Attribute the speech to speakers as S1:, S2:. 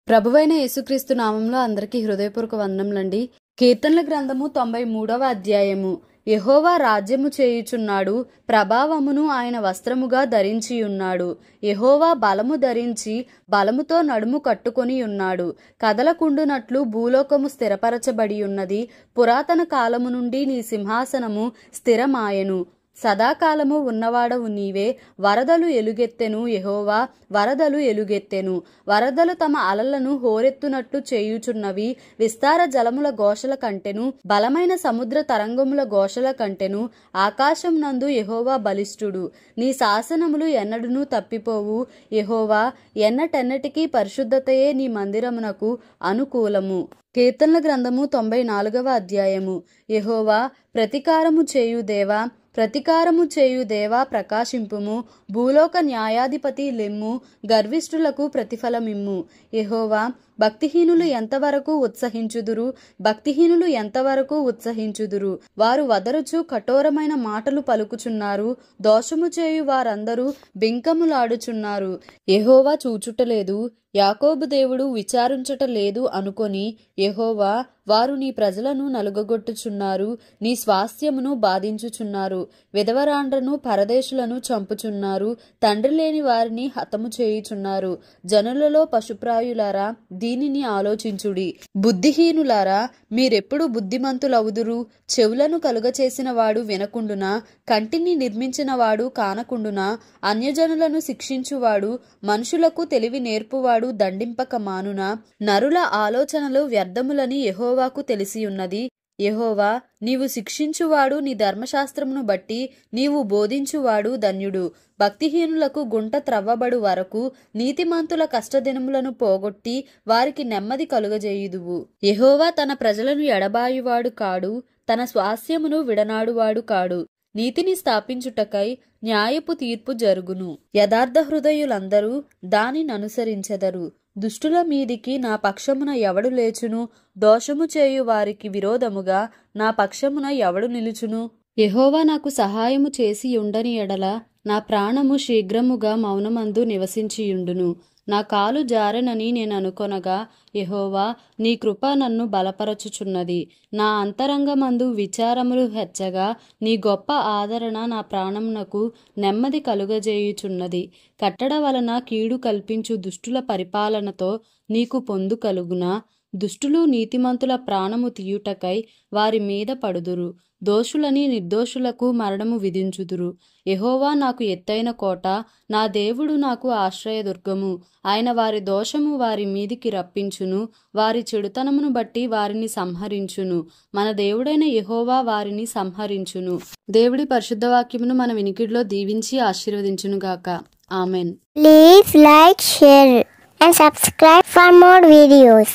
S1: ప్రభువైన యేసుక్రీస్తు నామంలో అందరికీ హృదయపూర్వక వందనములండి. కీర్తనల గ్రంథము 93వ అధ్యాయము. యెహోవా రాజ్యము చేయుచున్నాడు, ప్రభావమును ఆయన వస్త్రముగా ధరించియున్నాడు. యెహోవా బలము ధరించి బలముతో నడుము కట్టుకొని ఉన్నాడు. కదలకుండునట్లు భూలోకము స్థిరపరచబడి ఉన్నది. పురాతన కాలము నుండి నీ సింహాసనము స్థిరమాయెను. సదాకాలము ఉన్నవాడవు నీవే. వరదలు ఎలుగెత్తెను, యెహోవా వరదలు ఎలుగెత్తెను. వరదలు తమ అలలను హోరెత్తునట్లు చేయుచున్నవి. విస్తార జలముల ఘోషల కంటెను, బలమైన సముద్ర తరంగముల ఘోషల కంటెను. ఆకాశం నందు యెహోవా బలిష్ఠుడు. నీ శాసనములు ఎన్నడునూ తప్పిపోవు. యెహోవా ఎన్నటెన్నటికీ పరిశుద్ధతయే నీ మందిరమునకు అనుకూలము. కీర్తనల గ్రంథము 94వ అధ్యాయము. యెహోవా ప్రతికారము చేయు దేవా, ప్రతికారము చేయు దేవా ప్రకాశింపుము. భూలోక న్యాయాధిపతి లెమ్ము, గర్విష్ఠులకు ప్రతిఫలమిమ్ము. యెహోవా భక్తిహీనులు ఎంతవరకు ఉత్సహించుదురు, భక్తిహీనులు ఎంతవరకు ఉత్సహించుదురు. వారు వదరుచు కఠోరమైన మాటలు పలుకుచున్నారు. దోషము చేయు వారందరూ బింకములాడుచున్నారు. యెహోవా చూచుటలేదు, యాకోబు దేవుడు విచారించటలేదు అనుకొని, యెహోవా వారు నీ ప్రజలను నలుగగొట్టుచున్నారు, నీ స్వాస్థ్యమును బాధించుచున్నారు. విధవరాండ్రను పరదేశులను చంపుచున్నారు, తండ్రి లేని వారిని హతము చేయుచున్నారు. జనులలో పశుప్రాయులారా దీనిని ఆలోచించుడి. బుద్ధిహీనులారా మీరెప్పుడు బుద్ధిమంతులవుదురు. చెవులను కలుగచేసిన వాడు వినకుండునా, కంటిని నిర్మించిన వాడు కానకుండునా, అన్యజనులను శిక్షించువాడు, మనుషులకు తెలివి నేర్పువాడు దండింపక మానునా. నరుల ఆలోచనలు వ్యర్థములని యెహోవాకు తెలిసియున్నది. యెహోవా నీవు శిక్షించువాడు, నీ ధర్మశాస్త్రమును బట్టి నీవు బోధించువాడు ధన్యుడు. భక్తిహీనులకు గుంట త్రవ్వబడు వరకు నీతిమంతుల కష్టదినములను పోగొట్టి వారికి నెమ్మది కలుగజేయుదువు. యెహోవా తన ప్రజలను ఎడబాయువాడు కాడు, తన స్వాస్థ్యమును విడనాడువాడు కాడు. నీతిని స్థాపించుటకై న్యాయపు తీర్పు జరుగును. యథార్థ హృదయులందరూ దానిననుసరించెదరు. దుష్టుల మీదికి నా పక్షమున ఎవడు లేచును? దోషము చేయు వారికి విరోధముగా నా పక్షమున ఎవడు నిలుచును? యెహోవా నాకు సహాయము చేసి ఉండని ఎడల నా ప్రాణము శీఘ్రముగా మౌనమందు నివసించియుండును. నా కాలు జారెనని నేను అనుకొనగా, యెహోవా నీ కృప నన్ను బలపరచుచున్నది. నా అంతరంగమందు విచారములు హెచ్చగా, నీ గొప్ప ఆదరణ నా ప్రాణమునకు నెమ్మది కలుగజేయుచున్నది. కట్టడ వలన కీడు కల్పించు దుష్టుల పరిపాలనతో నీకు పొందు కలుగునా? దుష్టులు నీతిమంతుల ప్రాణము తీయుటకై వారి మీద పడుదురు. దోషులని నిర్దోషులకు మరణము విధించుదురు. యెహోవా నాకు ఎత్తైన కోట, నా దేవుడు నాకు ఆశ్రయదుర్గము. ఆయన వారి దోషము వారి మీదికి రప్పించును, వారి చెడుతనమును బట్టి వారిని సంహరించును. మన దేవుడైన యెహోవా వారిని సంహరించును. దేవుడి పరిశుద్ధ వాక్యమును మన వినికిడిలో దీవించి ఆశీర్వదించును గాక. Amen.
S2: Please like, share and subscribe for more videos.